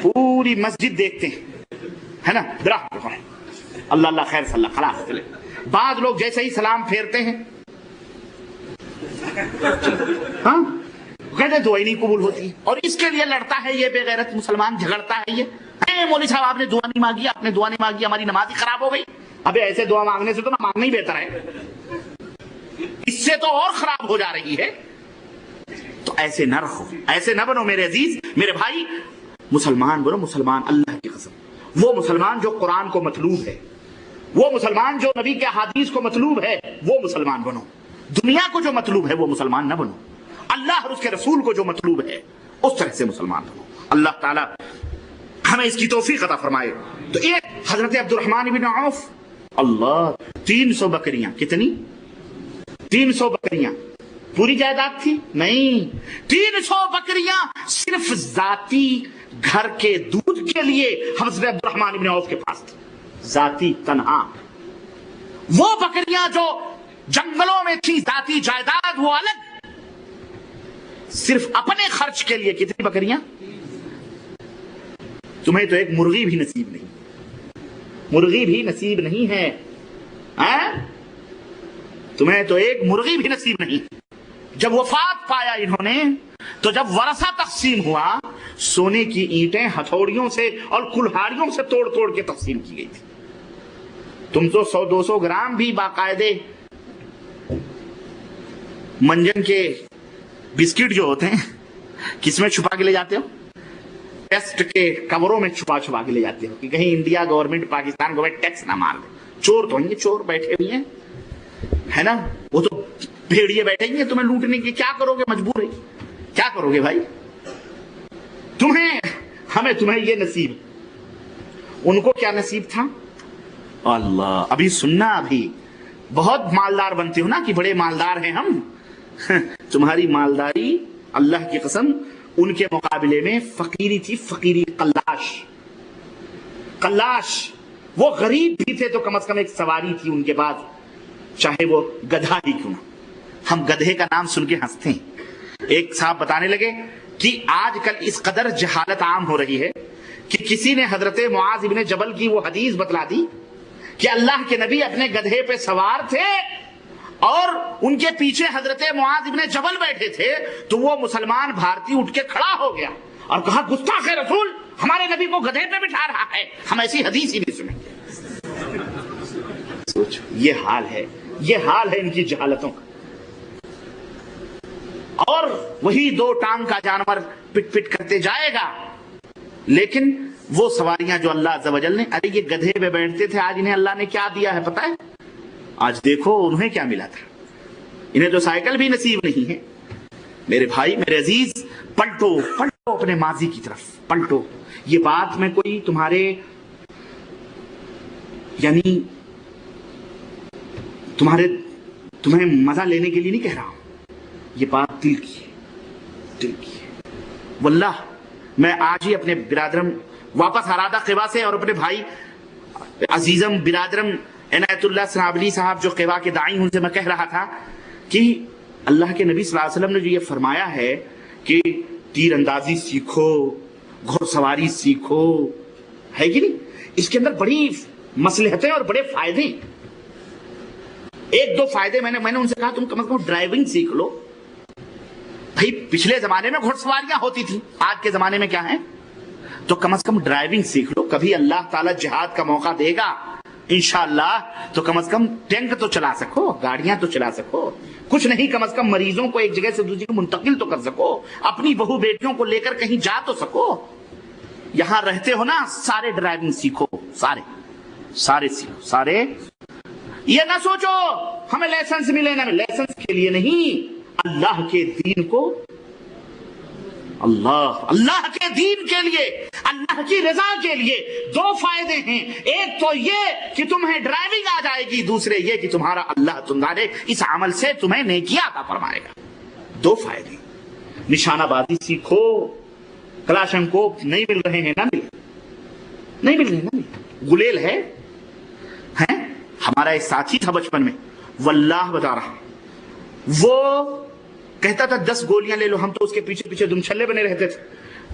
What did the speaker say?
پوری مسجد دیکھتے ہیں ہے نا، اللہ اللہ خیر صلی اللہ خلاص چلے. بعض لوگ جیسے ہی سلام پھیرتے ہیں ہاں کہتے ہیں دعا نہیں قبول ہوتی، اور اس کے لیے لڑتا ہے یہ بے غیرت مسلمان، جھگڑتا ہے یہ. مولوی صاحب آپ نے دعا نہیں مانگی، آپ نے دعا نہیں مانگی، ہماری نماز ہی خراب ہو گئی. ابے ایسے دعا مانگنے سے تو نہ مانگنا ہی بہتر ہے، اس سے تو اور خراب ہو جا رہی ہے. تو ایسے نہ رہو، ایسے نہ بنو میرے عزیز میرے بھائی. مسلمان بنو، مسلمان اللہ کی قسم، وہ مسلمان جو قرآن کو مطلوب ہے، وہ مسلمان جو نبی کے حدیث کو مطلوب ہے، وہ مسلمان بنو. دنیا کو جو مطلوب ہے وہ مسلمان نہ بنو. اللہ اور اس کے رسول کو جو مطلوب ہے اس طرح سے مسلمان بنو. اللہ تعالی ہمیں اس کی توفیق عطا فرمائے. تو ایک حضرت عبد الرحمن بن عوف، اللہ 300 بکریاں، کتنی؟ 300 بکریاں. پوری جائیداد تھی؟ نہیں، 300 بکریاں صرف ذاتی گھر کے دودھ کے لیے حضرت عبد الرحمن بن عوف کے پاس تھی، ذاتی تنہا. وہ بکریاں جو جنگلوں میں تھی، ذاتی جائیداد وہ الگ، صرف اپنے خرچ کے لیے. کتنی بکریاں؟ تمہیں تو ایک مرغی بھی نصیب نہیں، مرغی بھی نصیب نہیں ہے، تمہیں تو ایک مرغی بھی نصیب نہیں. جب وفات پایا انہوں نے تو جب ورثہ تقسیم ہوا، سونے کی اینٹیں ہتھوڑیوں سے اور کلہاڑیوں سے توڑ توڑ کے تقسیم کی گئی تھی. تم تو 100-200 گرام بھی باقاعدے منجن کے بسکٹ جو ہوتے ہیں کس میں چھپا کے لے جاتے ہو؟ ٹیسٹ کے کوروں میں چھپا کے لے جاتے ہو کہ کہیں India government Pakistan government tax نہ مار دے. چور تو ہیں، چور بیٹھے ہوئے ہیں ہے نا، وہ تو بھیڑیے بیٹھے ہیں تمہیں لوٹنے کی. کیا کرو گے؟ مجبور ہے، کیا کرو گے بھائی؟ تمہیں یہ نصیب. ان کو کیا نصیب تھا؟ اللہ. ابھی سننا، ابھی بہت مالدار بنتے ہو نا کہ بڑے مالدار ہیں ہم. تمہاری مالداری اللہ کی قسم ان کے مقابلے میں فقیری تھی، فقیری. قلاش. وہ غریب بھی تھے تو کم از کم ایک سواری تھی ان کے پاس، چاہے وہ گدھا ہی کیوں نہ. ہم گدھے کا نام سن کے ہنستے ہیں. ایک صاحب بتانے لگے کہ آج کل اس قدر جہالت عام ہو رہی ہے کہ کسی نے حضرت معاذ ابن جبل کی وہ حدیث بتلا دی کہ اللہ کے نبی اپنے گدھے پہ سوار تھے اور ان کے پیچھے حضرت معاذ ابن جبل بیٹھے تھے. تو وہ مسلمان بھارتی اٹھ کے کھڑا ہو گیا اور کہا گستاخ رسول، ہمارے نبی کو گدھے پہ بٹھا رہا ہے، ہم ایسی حدیث ہی نہیں سنیں گے. سوچو، یہ حال ہے، یہ حال ہے ان کی جہالتوں کا. اور وہی 2 ٹانگ کا جانور پٹ پٹ کرتے جائے گا. لیکن وہ سواریاں جو اللہ عز و جل نے، ارے یہ گدھے پہ بیٹھتے تھے، آج انہیں اللہ نے کیا دیا ہے پتہ ہے؟ آج دیکھو انہیں کیا ملا تھا. انہیں تو سائیکل بھی نصیب نہیں ہے. میرے بھائی میرے عزیز، پلٹو پلٹو اپنے ماضی کی طرف پلٹو. یہ بات میں کوئی تمہارے یعنی تمہیں مزہ لینے کے لیے نہیں کہہ رہا ہوں، یہ بات دل کی ہے، دل کی ہے. واللہ میں آج ہی اپنے برادرم واپس آرادہ قبا سے اور اپنے بھائی عزیزم برادرم عنایت اللہ سنابلی صاحب جو قبا کے داعی، ان سے میں کہہ رہا تھا کہ اللہ کے نبی صلی اللہ علیہ وسلم نے جو یہ فرمایا ہے کہ تیر اندازی سیکھو، گھوڑ سواری سیکھو، ہے کہ نہیں؟ اس کے اندر بڑی مصلحتیں اور بڑے فائدے. 1-2 فائدے میں نے ان سے کہا تم کم از کم ڈرائیونگ سیکھ لو. بھائی پچھلے زمانے میں گھوڑ سواریاں ہوتی تھی، آج کے زمانے میں کیا ہے؟ تو کم از کم ڈرائیونگ سیکھ لو. کبھی اللہ تعالیٰ جہاد کا موقع دے گا انشاءاللہ تو کم از کم ٹینک تو چلا سکو، گاڑیاں تو چلا سکو، کچھ نہیں کم از کم مریضوں کو ایک جگہ سے دوسری کو منتقل تو کر سکو، اپنی بہو بیٹیوں کو لے کر کہیں جا تو سکو. یہاں رہتے ہو نا، سارے ڈرائیونگ سیکھو، سارے سیکھو، سارے. یہ نہ سوچو ہمیں لائسنس ملے نہ ملے، لائسنس کے لیے نہیں، اللہ کے دین کو، اللہ کے دین کے لیے، اللہ کی رضا کے لیے 2 فائدے ہیں. ایک تو یہ کہ تمہیں ڈرائیونگ آ جائے گی، دوسرے یہ کہ تمہارا اللہ تمہارے اس عمل سے تمہیں نیکیاں عطا فرمائے گا. 2 فائدے. نشانہ بازی سیکھو. کلاشن کو نہیں مل رہے ہیں، نہ مل. گلیل ہے. ہمارا ایک ساتھی تھا بچپن میں، واللہ بتا رہا، وہ کہتا تھا 10 گولیاں لے لو. ہم تو اس کے پیچھے دم چھلے بنے رہتے تھے.